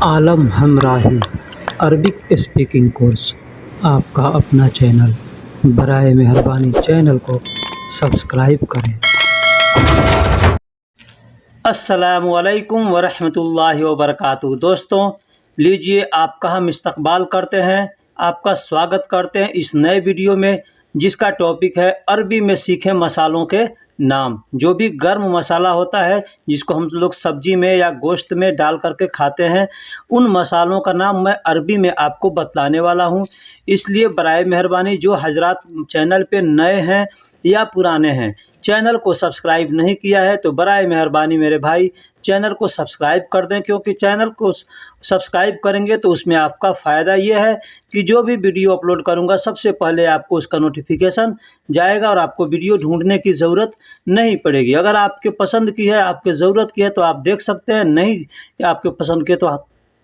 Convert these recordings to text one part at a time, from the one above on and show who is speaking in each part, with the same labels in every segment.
Speaker 1: आलम हमराही Arabic speaking course आपका अपना channel. बराए मेहरबानी चैनल को सब्सक्राइब करें।
Speaker 2: अस्सलामुअलैकुम वरहमतुल्लाहि वबरकातुहू। दोस्तों, लीजिए आपका हम इस्तकबाल करते हैं, आपका स्वागत करते हैं इस नए वीडियो में, जिसका टॉपिक है अरबी में सीखे मसालों के नाम। जो भी गर्म मसाला होता है जिसको हम लोग सब्जी में या गोश्त में डाल करके खाते हैं, उन मसालों का नाम मैं अरबी में आपको बतलाने वाला हूं। इसलिए बराए मेहरबानी जो हजरात चैनल पे नए हैं या पुराने हैं, चैनल को सब्सक्राइब नहीं किया है तो बराए मेहरबानी मेरे भाई चैनल को सब्सक्राइब कर दें, क्योंकि चैनल को सब्सक्राइब करेंगे तो उसमें आपका फ़ायदा ये है कि जो भी वीडियो अपलोड करूंगा सबसे पहले आपको उसका नोटिफिकेशन जाएगा और आपको वीडियो ढूंढने की ज़रूरत नहीं पड़ेगी। अगर आपके पसंद की है, आपके ज़रूरत की है तो आप देख सकते हैं, नहीं आपके पसंद के तो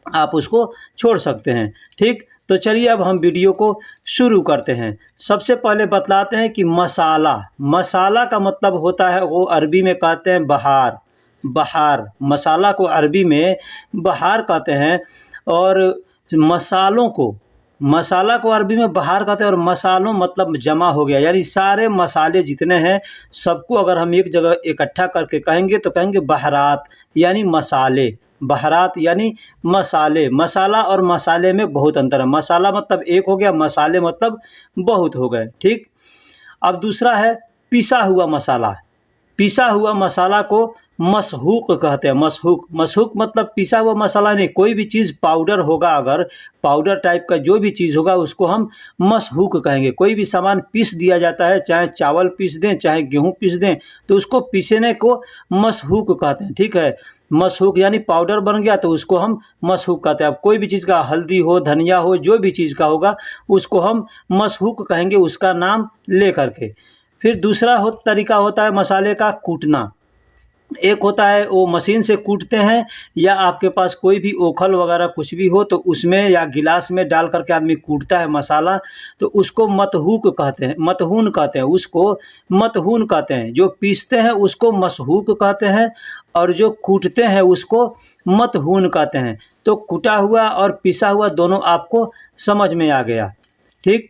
Speaker 2: आप उसको छोड़ सकते हैं। ठीक, तो चलिए अब हम वीडियो को शुरू करते हैं। सबसे पहले बतलाते हैं कि मसाला का मतलब होता है, वो अरबी में कहते हैं बहार। मसाला को अरबी में बहार कहते हैं और मसाला को अरबी में बहार कहते हैं। और मसालों मतलब जमा हो गया, यानी सारे मसाले जितने हैं सबको अगर हम एक जगह इकट्ठा करके कहेंगे तो कहेंगे बहरात, यानी मसाले। बहरात यानी मसाले। मसाला और मसाले में बहुत अंतर है। मसाला मतलब एक हो गया, मसाले मतलब बहुत हो गए। ठीक, अब दूसरा है पिसा हुआ मसाला। पिसा हुआ मसाला को मसहूक कहते हैं। मसहूक मतलब पिसा हुआ मसाला नहीं, कोई भी चीज़ पाउडर होगा, अगर पाउडर टाइप का जो भी चीज़ होगा उसको हम मसहूक कहेंगे। कोई भी सामान पीस दिया जाता है, चाहे चावल पीस दें चाहे गेहूं पीस दें, तो उसको पीसने को मसहूक कहते हैं। ठीक है, मसहूक यानी पाउडर बन गया तो उसको हम मसहूक कहते हैं। अब कोई भी चीज़ का, हल्दी हो, धनिया हो, जो भी चीज़ का होगा उसको हम मसहूक कहेंगे, उसका नाम ले करके। फिर दूसरा तरीका होता है मसाले का कूटना। एक होता है वो मशीन से कूटते हैं, या आपके पास कोई भी ओखल वगैरह कुछ भी हो तो उसमें या गिलास में डाल करके आदमी कूटता है मसाला, तो उसको मतहूक कहते हैं, मतहून कहते हैं, उसको मतहून कहते हैं। जो पीसते हैं उसको मसहूक कहते हैं और जो कूटते हैं उसको मतहून कहते हैं। तो कूटा हुआ और पिसा हुआ दोनों आपको समझ में आ गया। ठीक,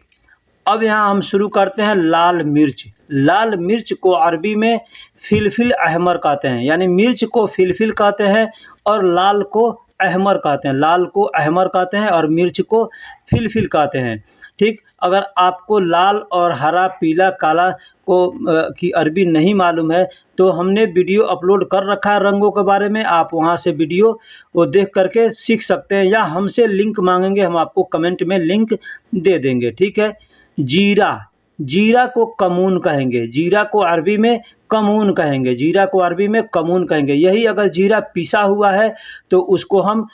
Speaker 2: अब यहाँ हम शुरू करते हैं लाल मिर्च। लाल मिर्च को अरबी में फिलफिल अहमर कहते हैं, यानी मिर्च को फिलफिल कहते हैं और लाल को अहमर कहते हैं। लाल को अहमर कहते हैं और मिर्च को फिलफिल कहते हैं। ठीक, अगर आपको लाल और हरा, पीला, काला की अरबी नहीं मालूम है तो हमने वीडियो अपलोड कर रखा है रंगों के बारे में, आप वहां से वीडियो वो देख करके सीख सकते हैं, या हमसे लिंक मांगेंगे, हम आपको कमेंट में लिंक दे देंगे। ठीक है, जीरा को कमून कहेंगे। जीरा को अरबी में कमून कहेंगे। जीरा को अरबी में कमून कहेंगे। यही अगर जीरा पिसा हुआ है तो उसको हम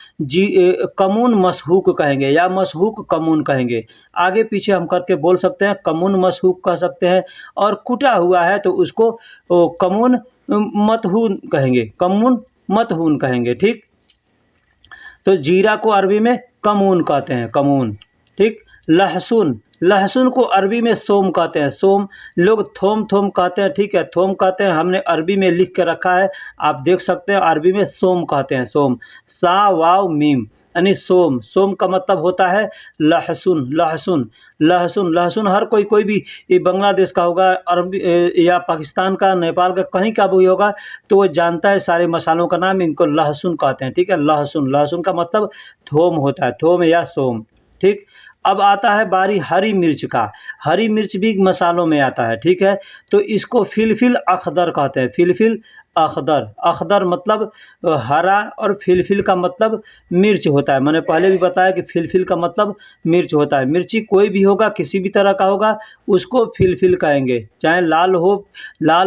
Speaker 2: कमून मसहूक कहेंगे या मसहूक कमून कहेंगे। आगे पीछे हम करके बोल सकते हैं, कमून मसहूक कह सकते हैं। और कुटा हुआ है तो उसको कमून मतहून कहेंगे, कमून मतहून कहेंगे। ठीक, तो जीरा को अरबी में कमून कहते हैं, कमून। ठीक, लहसुन को अरबी में सोम कहते हैं। सोम, लोग थोम कहते हैं। ठीक है, थोम कहते हैं, हमने अरबी में लिख के रखा है, आप देख सकते हैं। अरबी में सोम कहते हैं, सोम, सा वाव मीम, यानी सोम। सोम का मतलब होता है लहसुन। हर कोई भी, ये बांग्लादेश का होगा, अरबी या पाकिस्तान का, नेपाल का, कहीं का भी होगा तो वो जानता है सारे मसालों का नाम, इनको लहसुन कहते हैं। ठीक है, लहसुन का मतलब थोम होता है, थोम या सोम। ठीक, अब आता है बारी हरी मिर्च का। हरी मिर्च भी मसालों में आता है। ठीक है, तो इसको फिलफिल अखदर कहते हैं। फिलफिल अखदर मतलब हरा, और फिलफिल का मतलब मिर्च होता है। मैंने पहले भी बताया कि फिलफिल का मतलब मिर्च होता है। मिर्ची कोई भी होगा, किसी भी तरह का होगा, उसको फिलफिल कहेंगे, चाहे लाल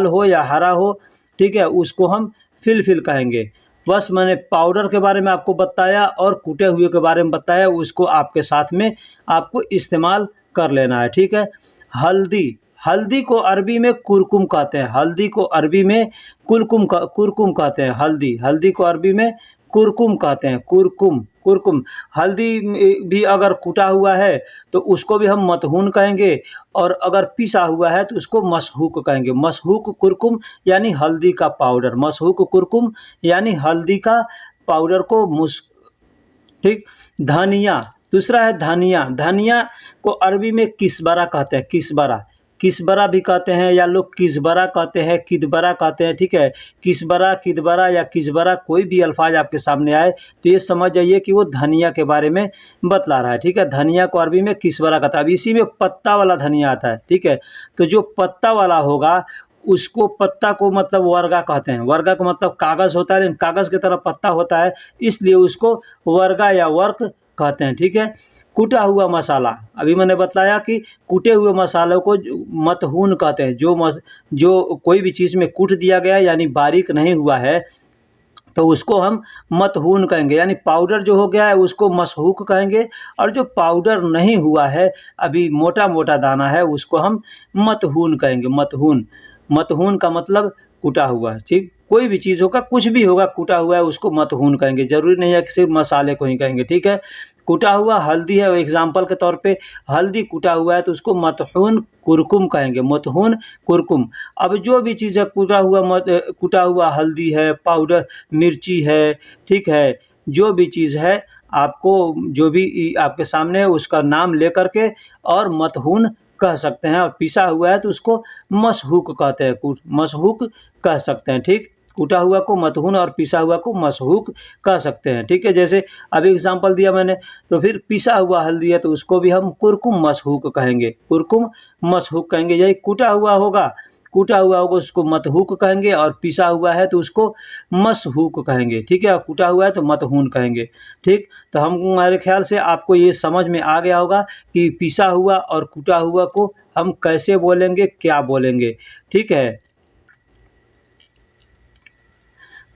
Speaker 2: हो या हरा हो। ठीक है, उसको हम फिलफिल कहेंगे। बस मैंने पाउडर के बारे में आपको बताया और कूटे हुए के बारे में बताया, उसको आपके साथ में आपको इस्तेमाल कर लेना है। ठीक है, हल्दी को अरबी में कुरकुम कहते हैं। हल्दी को अरबी में कुरकुम कहते हैं। हल्दी को अरबी में कुरकुम कहते हैं, कुरकुम। हल्दी भी अगर कूटा हुआ है तो उसको भी हम मतहून कहेंगे, और अगर पिसा हुआ है तो उसको मसहूक कहेंगे। मसहूक कुरकुम यानी हल्दी का पाउडर, मसहूक कुरकुम यानी हल्दी का पाउडर को ठीक। धनिया, दूसरा है धनिया। धनिया को अरबी में किसबरा कहते हैं, किसबरा। किसबरा भी कहते हैं या लोग किसबरा कहते हैं, किदबरा कहते हैं, ठीक है। किसबरा, किदबरा या किसबरा कोई भी अल्फ़ाज़ आपके सामने आए तो ये समझ जाइए कि वो धनिया के बारे में बतला रहा है, ठीक है। धनिया को अरबी में किसबरा कहता है। अब इसी में पत्ता वाला धनिया आता है, ठीक है। तो जो पत्ता वाला होगा उसको, पत्ता को मतलब वर्गा कहते हैं। वर्गा का मतलब कागज़ होता है, लेकिन कागज़ की तरह पत्ता होता है, इसलिए उसको वर्गा या वर्क कहते हैं, ठीक है। कूटा हुआ मसाला, अभी मैंने बताया कि कूटे हुए मसालों को मतहून कहते हैं। जो कोई भी चीज़ में कूट दिया गया यानी बारीक नहीं हुआ है तो उसको हम मतहून कहेंगे, यानी पाउडर जो हो गया है उसको मसहूक कहेंगे, और जो पाउडर नहीं हुआ है, अभी मोटा मोटा दाना है, उसको हम मतहून कहेंगे। मतहून, मतहून का मतलब कूटा हुआ, ठीक। कोई भी चीज़ होगा, कुछ भी होगा कूटा हुआ है उसको मतहून कहेंगे, ज़रूरी नहीं है कि सिर्फ मसाले को ही कहेंगे, ठीक है। कूटा हुआ हल्दी है, एग्जाम्पल के तौर पे हल्दी कूटा हुआ है तो उसको मतहून कुरकुम कहेंगे, मतहून कुरकुम। अब जो भी चीज़ है कूटा हुआ हल्दी है, पाउडर मिर्ची है, ठीक है, जो भी चीज़ है आपको जो भी आपके सामने है उसका नाम लेकर के और मतहून कह सकते हैं, और पिसा हुआ है तो उसको मसहूक कहते हैं, मसहूक कह सकते हैं, ठीक। कूटा हुआ को मतहून और पिसा हुआ को मसहूक कह सकते हैं, ठीक है। जैसे अभी एग्जांपल दिया मैंने, तो फिर पिसा हुआ हल्दी है तो उसको भी हम कुरकुम मसहूक कहेंगे, कुरकुम मसहूक कहेंगे। यही कूटा हुआ होगा उसको मतहूक कहेंगे, और पिसा हुआ है तो उसको मसहूक कहेंगे, ठीक है। और कूटा हुआ है तो मतहून कहेंगे, ठीक। तो हमारे ख्याल से आपको ये समझ में आ गया होगा कि पिसा हुआ और कूटा हुआ को हम कैसे बोलेंगे, क्या बोलेंगे, ठीक है।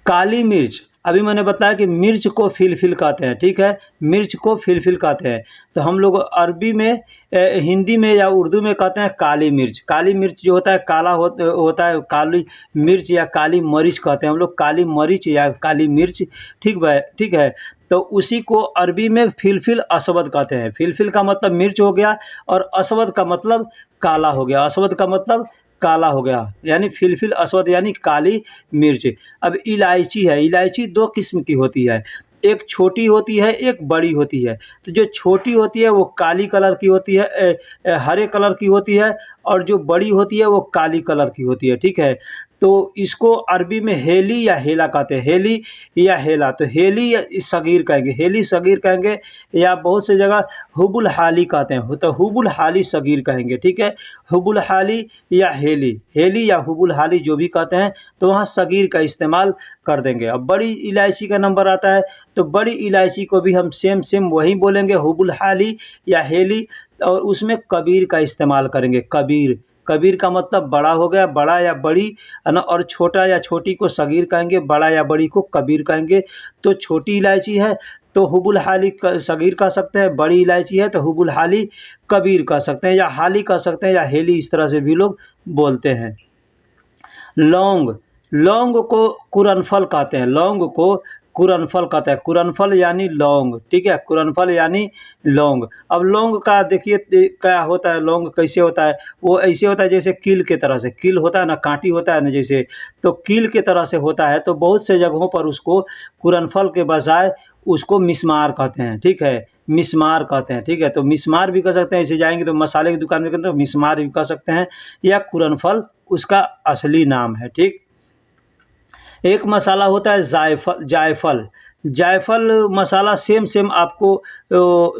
Speaker 2: काली मिर्च, अभी मैंने बताया कि मिर्च को फिलफिल कहते हैं, ठीक है। मिर्च को फिलफिल कहते हैं, तो हम लोग अरबी में हिंदी में या उर्दू में कहते हैं काली मिर्च। काली मिर्च जो होता है काला होता है, काली मिर्च या काली मरीच कहते हैं हम लोग, काली मरीच या काली मिर्च, ठीक है। तो उसी को अरबी में फिलफिल असवद कहते हैं। फिलफिल का मतलब मिर्च हो गया, और असवद का मतलब काला हो गया, असवद का मतलब काला हो गया, यानी फिलफिल असवद यानी काली मिर्च। अब इलायची है, इलायची दो किस्म की होती है, एक छोटी होती है, एक बड़ी होती है। तो जो छोटी होती है वो काली कलर की होती है, हरे कलर की होती है, और जो बड़ी होती है वो काली कलर की होती है, ठीक है। तो इसको अरबी में हेली या हेला कहते हैं, हेली या हेला। तो हेली या सगीर कहेंगे, हेली सगीर कहेंगे, या बहुत सी जगह हुबुल हाली कहते हैं, तो हुबुल हाली सगीर कहेंगे, ठीक है। हुबुल हाली या हेली, हेली या हुबुल हाली जो भी कहते हैं तो वहाँ सगीर का इस्तेमाल कर देंगे। अब बड़ी इलायची का नंबर आता है तो बड़ी इलायची को भी हम सेम वही बोलेंगे, हुबुल हाली या हेली, और उसमें कबीर का इस्तेमाल करेंगे, कबीर। कबीर का मतलब बड़ा हो गया, बड़ा या बड़ी है ना, और छोटा या छोटी को सगीर कहेंगे, बड़ा या बड़ी को कबीर कहेंगे। तो छोटी इलायची है तो हुबुल हाली सगीर कह सकते हैं, बड़ी इलायची है तो हुबुल हाली कबीर कह सकते हैं, या हाली कह सकते हैं, या हेली, इस तरह से भी लोग बोलते हैं। लौंग, लौंग को कुरनफल कहते हैं, लौंग को कुरनफल कहते हैं, कुरनफल यानी लौंग, ठीक है, कुरनफल यानी लौंग। अब लौंग का देखिए क्या होता है, लौंग कैसे होता है, वो ऐसे होता है जैसे कील के तरह से, कील होता है ना, कांटी होता है ना जैसे, तो कील के तरह से होता है। तो बहुत से जगहों पर उसको कुरनफल के बजाय उसको मिस्मार कहते हैं, ठीक है, मिस्मार कहते हैं, ठीक है। तो मिस्मार भी कह सकते हैं, ऐसे जाएंगे तो मसाले की दुकान में तो मिस्मार भी कह सकते हैं, या कुरनफल उसका असली नाम है, ठीक। एक मसाला होता है जायफल, जायफल, जायफल मसाला सेम आपको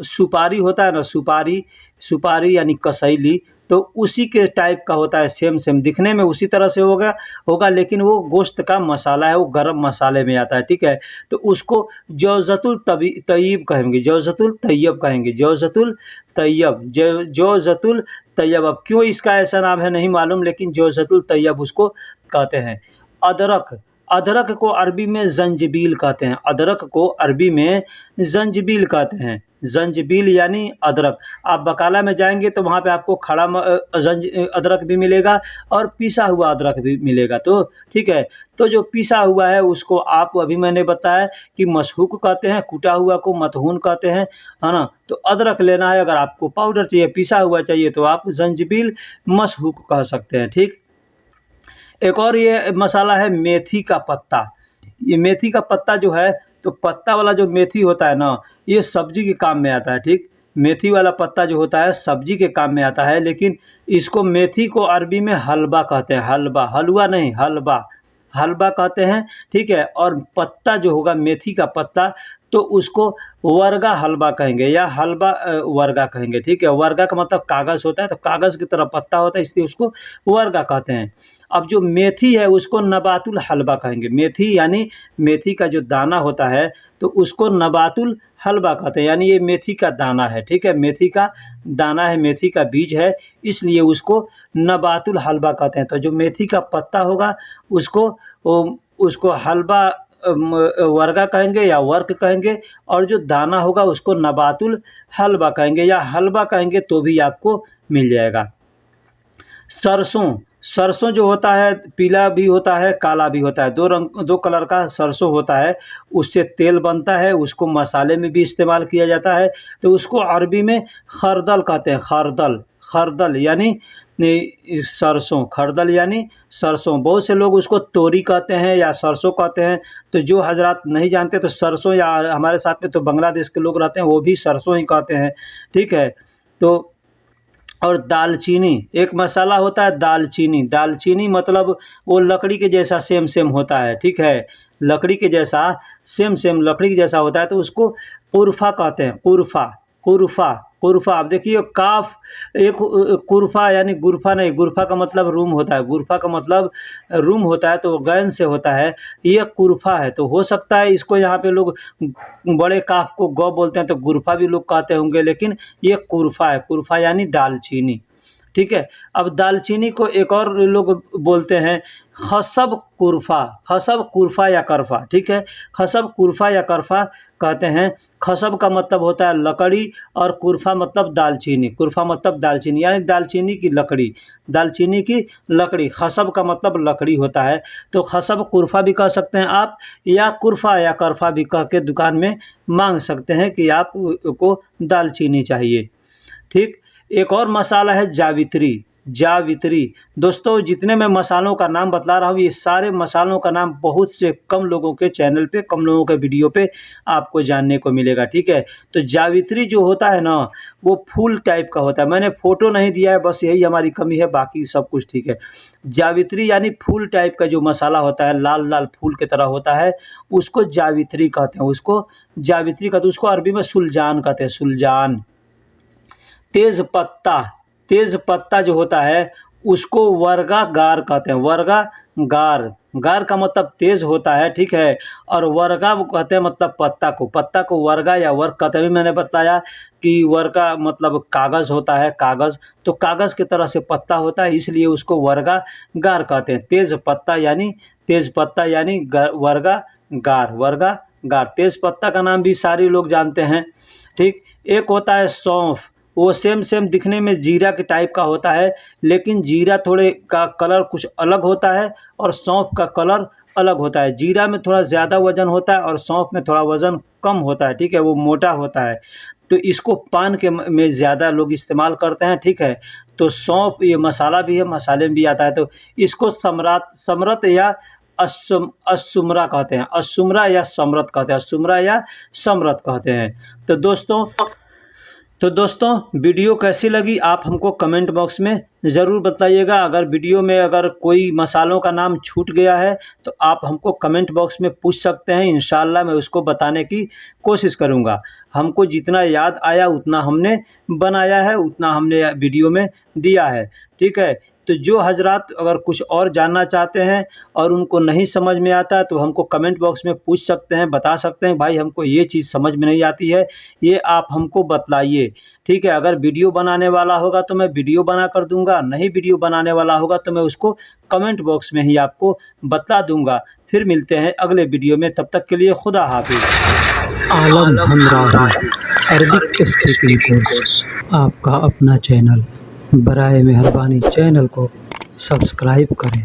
Speaker 2: सुपारी होता है ना, सुपारी यानी कसैली, तो उसी के टाइप का होता है, सेम दिखने में उसी तरह से होगा, लेकिन वो गोश्त का मसाला है, वो गरम मसाले में आता है, ठीक है। तो उसको जौज़तुल तय्यब कहेंगे, जौज़तुल तय्यब कहेंगे, जौज़तुल तय्यब, जौज़तुल तय्यब। अब क्यों इसका ऐसा नाम है नहीं मालूम, लेकिन जौज़तुल तय्यब उसको कहते हैं। अदरक, अदरक को अरबी में ज़ंजबील कहते हैं, अदरक को अरबी में ज़ंजबील कहते हैं, ज़ंजबील यानी अदरक। आप बकाला में जाएंगे तो वहाँ पे आपको खड़ा अदरक भी मिलेगा और पिसा हुआ अदरक भी मिलेगा, तो ठीक है। तो जो पिसा हुआ है उसको आप, अभी मैंने बताया कि मशहूक कहते हैं, कूटा हुआ को मतहून कहते हैं, है ना। तो अदरक लेना है, अगर आपको पाउडर चाहिए, पिसा हुआ चाहिए, तो आप ज़ंजबील मशहूक कह सकते हैं, ठीक। एक और ये मसाला है मेथी का पत्ता। ये मेथी का पत्ता जो है, तो पत्ता वाला जो मेथी होता है ना, ये सब्जी के काम में आता है। ठीक, मेथी वाला पत्ता जो होता है सब्जी के काम में आता है, लेकिन इसको मेथी को अरबी में हलवा कहते हैं। हलवा, हलवा नहीं, हलवा, हलवा कहते हैं। ठीक है, और पत्ता जो होगा मेथी का पत्ता तो उसको वर्गा हलवा कहेंगे या हलवा वर्गा कहेंगे। ठीक है, वर्गा का मतलब कागज़ होता है, तो कागज़ की तरह पत्ता होता है, इसलिए उसको वर्गा कहते हैं। अब जो मेथी है उसको नबातुल हलवा कहेंगे। मेथी यानी मेथी का जो दाना होता है तो उसको नबातुल हलवा कहते हैं, यानी ये मेथी का दाना है। ठीक है, मेथी का दाना है, मेथी का बीज है, इसलिए उसको नबातुल हलवा कहते हैं। तो जो मेथी का पत्ता होगा उसको हलवा वर्गा कहेंगे या वर्क कहेंगे, और जो दाना होगा उसको नबातुल हलवा कहेंगे या हलवा कहेंगे, तो भी आपको मिल जाएगा। सरसों, सरसों जो होता है पीला भी होता है, काला भी होता है, दो कलर का सरसों होता है। उससे तेल बनता है, उसको मसाले में भी इस्तेमाल किया जाता है। तो उसको अरबी में खरदल कहते हैं। खरदल, खरदल यानी सरसों, खरदल यानी सरसों। बहुत से लोग उसको तोरी कहते हैं या सरसों कहते हैं। तो जो हजरात नहीं जानते तो सरसों, या हमारे साथ में तो बांग्लादेश के लोग रहते हैं वो भी सरसों ही कहते हैं। ठीक है, तो और दालचीनी, एक मसाला होता है दालचीनी। दालचीनी मतलब वो लकड़ी के जैसा सेम सेम होता है। ठीक है, लकड़ी के जैसा सेम सेम लकड़ी के जैसा होता है, तो उसको कुरफा कहते हैं। कुरफा, कुरफा, कुरफा। आप देखिए काफ, एक कुरफा यानी गुरफा नहीं, गुरफा का मतलब रूम होता है, गुरफा का मतलब रूम होता है, तो गैन से होता है। ये कुरफा है, तो हो सकता है इसको यहाँ पे लोग बड़े काफ को गौ बोलते हैं तो गुरफा भी लोग कहते होंगे, लेकिन ये कुरफा है। कुरफा यानी दालचीनी। ठीक है, अब दालचीनी को एक और लोग बोलते हैं खसब कुरफा, खसब कुरफा या करफा। ठीक है, खसब कुरफा या करफा कहते हैं। खसब का मतलब होता है लकड़ी और कुरफा मतलब दालचीनी। कुरफा मतलब दालचीनी यानी दालचीनी की लकड़ी, दालचीनी की लकड़ी। खसब का मतलब लकड़ी होता है, तो खसब कुरफा भी कह सकते हैं आप, या कुरफा या करफा भी कह के दुकान में मांग सकते हैं कि आपको दालचीनी चाहिए। ठीक, एक और मसाला है जावित्री। जावित्री दोस्तों, जितने मैं मसालों का नाम बतला रहा हूँ ये सारे मसालों का नाम बहुत से कम लोगों के चैनल पे, कम लोगों के वीडियो पे आपको जानने को मिलेगा। ठीक है, तो जावित्री जो होता है ना वो फूल टाइप का होता है। मैंने फ़ोटो नहीं दिया है, बस यही हमारी कमी है, बाकी सब कुछ ठीक है। जावित्री यानी फूल टाइप का जो मसाला होता है, लाल लाल फूल की तरह होता है, उसको जावित्री कहते हैं। उसको जावित्री कहते हैं, उसको अरबी में सुलजान कहते हैं। सुलजान। तेज पत्ता, तेज पत्ता जो होता है उसको वर्गा गार कहते हैं। वर्गा गार, गार का मतलब तेज होता है। ठीक है, और वर्गा कहते हैं मतलब पत्ता को, पत्ता को वर्गा या वर्ग कहते हैं। मैंने बताया कि वर्गा मतलब कागज़ होता है, कागज़, तो कागज़ की तरह से पत्ता होता है, इसलिए उसको वर्गा गार कहते हैं। तेज पत्ता यानी, तेज पत्ता यानी वर्गा गार, वर्गा गार। तेज पत्ता का नाम भी सारे लोग जानते हैं। ठीक, एक होता है सौंफ, वो सेम सेम दिखने में जीरा के टाइप का होता है, लेकिन जीरा थोड़े का कलर कुछ अलग होता है और सौंफ का कलर अलग होता है। जीरा में थोड़ा ज़्यादा वज़न होता है और सौंफ में थोड़ा वज़न कम होता है। ठीक है, वो मोटा होता है, तो इसको पान के में ज़्यादा लोग इस्तेमाल करते हैं। ठीक है, तो सौंफ ये मसाला भी है, मसाले में भी आता है, तो इसको समरत या असुमरा कहते हैं। असुमरा या समरत कहते हैं, असुमरा या समरत कहते हैं। तो दोस्तों वीडियो कैसी लगी आप हमको कमेंट बॉक्स में ज़रूर बताइएगा। अगर वीडियो में अगर कोई मसालों का नाम छूट गया है तो आप हमको कमेंट बॉक्स में पूछ सकते हैं, इंशाल्लाह मैं उसको बताने की कोशिश करूँगा। हमको जितना याद आया उतना हमने बनाया है, उतना हमने वीडियो में दिया है। ठीक है, तो जो हजरात अगर कुछ और जानना चाहते हैं और उनको नहीं समझ में आता है तो हमको कमेंट बॉक्स में पूछ सकते हैं, बता सकते हैं भाई हमको ये चीज़ समझ में नहीं आती है, ये आप हमको बतलाइए। ठीक है, अगर वीडियो बनाने वाला होगा तो मैं वीडियो बना कर दूंगा, नहीं वीडियो बनाने वाला होगा तो मैं उसको कमेंट बॉक्स में ही आपको बता दूंगा। फिर मिलते हैं अगले वीडियो में, तब तक के लिए खुदा हाफिज़।
Speaker 1: आलम हमरा अरबिक स्पीकिंग कोर्स, आपका अपना चैनल, बराए मेहरबानी चैनल को सब्सक्राइब करें।